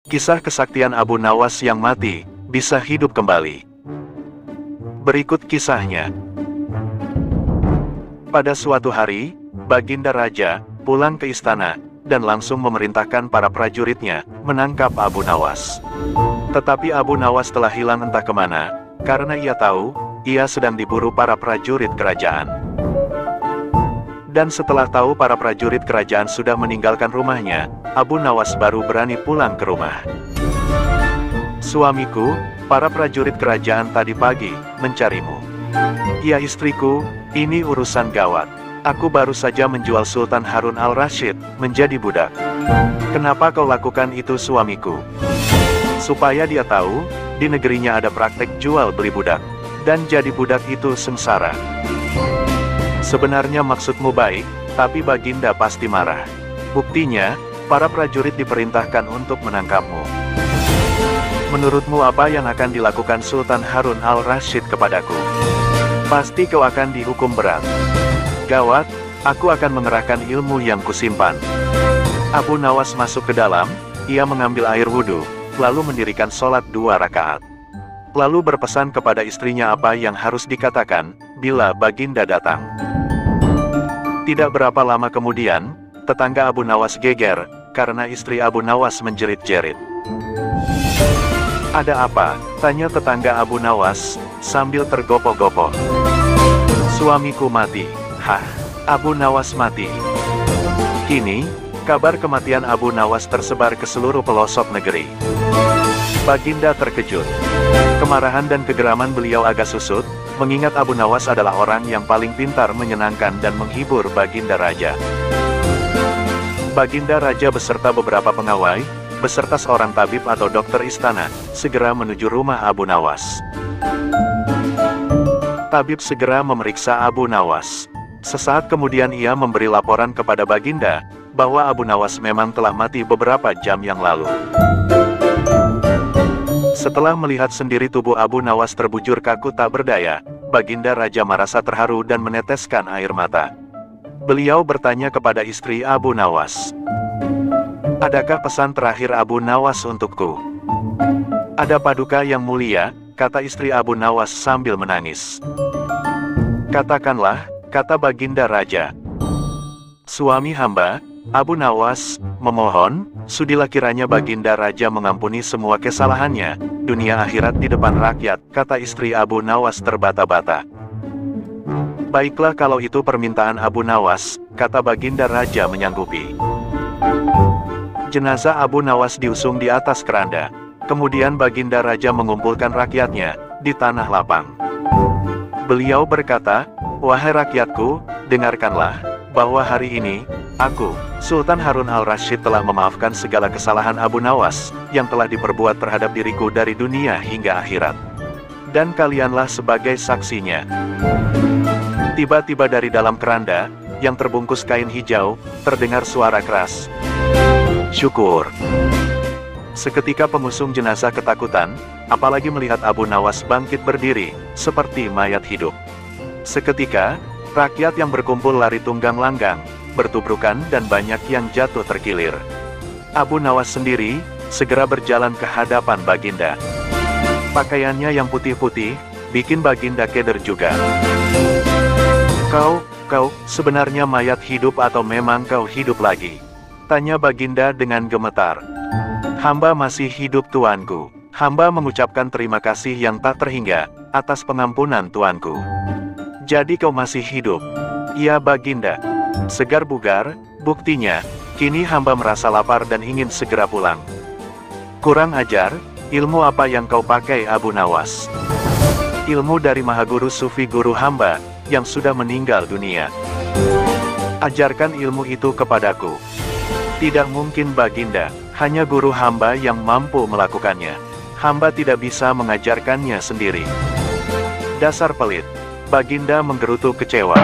Kisah kesaktian Abu Nawas yang mati, bisa hidup kembali. Berikut kisahnya. Pada suatu hari, Baginda Raja pulang ke istana, dan langsung memerintahkan para prajuritnya menangkap Abu Nawas. Tetapi Abu Nawas telah hilang entah kemana, karena ia tahu, ia sedang diburu para prajurit kerajaan. Dan setelah tahu para prajurit kerajaan sudah meninggalkan rumahnya, Abu Nawas baru berani pulang ke rumah. "Suamiku, para prajurit kerajaan tadi pagi mencarimu." "Ya istriku, ini urusan gawat. Aku baru saja menjual Sultan Harun al-Rashid menjadi budak." "Kenapa kau lakukan itu suamiku?" "Supaya dia tahu, di negerinya ada praktek jual beli budak, dan jadi budak itu sengsara." "Sebenarnya maksudmu baik, tapi Baginda pasti marah. Buktinya, para prajurit diperintahkan untuk menangkapmu. Menurutmu apa yang akan dilakukan Sultan Harun al-Rashid kepadaku? Pasti kau akan dihukum berat." "Gawat, aku akan mengerahkan ilmu yang kusimpan." Abu Nawas masuk ke dalam, ia mengambil air wudhu, lalu mendirikan sholat 2 rakaat. Lalu berpesan kepada istrinya apa yang harus dikatakan bila Baginda datang. Tidak berapa lama kemudian, tetangga Abu Nawas geger, karena istri Abu Nawas menjerit-jerit. "Ada apa?" tanya tetangga Abu Nawas, sambil tergopoh-gopoh. "Suamiku mati." "Hah? Abu Nawas mati?" Kini, kabar kematian Abu Nawas tersebar ke seluruh pelosok negeri. Baginda terkejut. Kemarahan dan kegeraman beliau agak susut, mengingat Abu Nawas adalah orang yang paling pintar menyenangkan dan menghibur Baginda Raja. Baginda Raja beserta beberapa pengawai, beserta seorang tabib atau dokter istana, segera menuju rumah Abu Nawas. Tabib segera memeriksa Abu Nawas. Sesaat kemudian ia memberi laporan kepada Baginda, bahwa Abu Nawas memang telah mati beberapa jam yang lalu. Setelah melihat sendiri tubuh Abu Nawas terbujur kaku tak berdaya, Baginda Raja merasa terharu dan meneteskan air mata. Beliau bertanya kepada istri Abu Nawas, "Adakah pesan terakhir Abu Nawas untukku?" "Ada paduka yang mulia," kata istri Abu Nawas sambil menangis. "Katakanlah," kata Baginda Raja. "Suami hamba, Abu Nawas, memohon, sudilah kiranya Baginda Raja mengampuni semua kesalahannya, dunia akhirat di depan rakyat," kata istri Abu Nawas terbata-bata. "Baiklah kalau itu permintaan Abu Nawas," kata Baginda Raja menyanggupi. Jenazah Abu Nawas diusung di atas keranda. Kemudian Baginda Raja mengumpulkan rakyatnya di tanah lapang. Beliau berkata, "Wahai rakyatku, dengarkanlah, bahwa hari ini, aku, Sultan Harun al-Rashid telah memaafkan segala kesalahan Abu Nawas, yang telah diperbuat terhadap diriku dari dunia hingga akhirat. Dan kalianlah sebagai saksinya." Tiba-tiba dari dalam keranda, yang terbungkus kain hijau, terdengar suara keras, "Syukur." Seketika pengusung jenazah ketakutan, apalagi melihat Abu Nawas bangkit berdiri, seperti mayat hidup. Seketika, rakyat yang berkumpul lari tunggang langgang, bertubrukan dan banyak yang jatuh terkilir. Abu Nawas sendiri, segera berjalan ke hadapan Baginda. Pakaiannya yang putih-putih, bikin Baginda keder juga. Kau, sebenarnya mayat hidup atau memang kau hidup lagi?" tanya Baginda dengan gemetar. "Hamba masih hidup tuanku. Hamba mengucapkan terima kasih yang tak terhingga, atas pengampunan tuanku." "Jadi kau masih hidup?" "Ya Baginda." "Segar bugar, buktinya, kini hamba merasa lapar dan ingin segera pulang." "Kurang ajar, ilmu apa yang kau pakai Abu Nawas?" "Ilmu dari Mahaguru Sufi guru hamba, yang sudah meninggal dunia. Ajarkan ilmu itu kepadaku." "Tidak mungkin Baginda, hanya guru hamba yang mampu melakukannya. Hamba tidak bisa mengajarkannya sendiri." "Dasar pelit." Baginda menggerutu kecewa.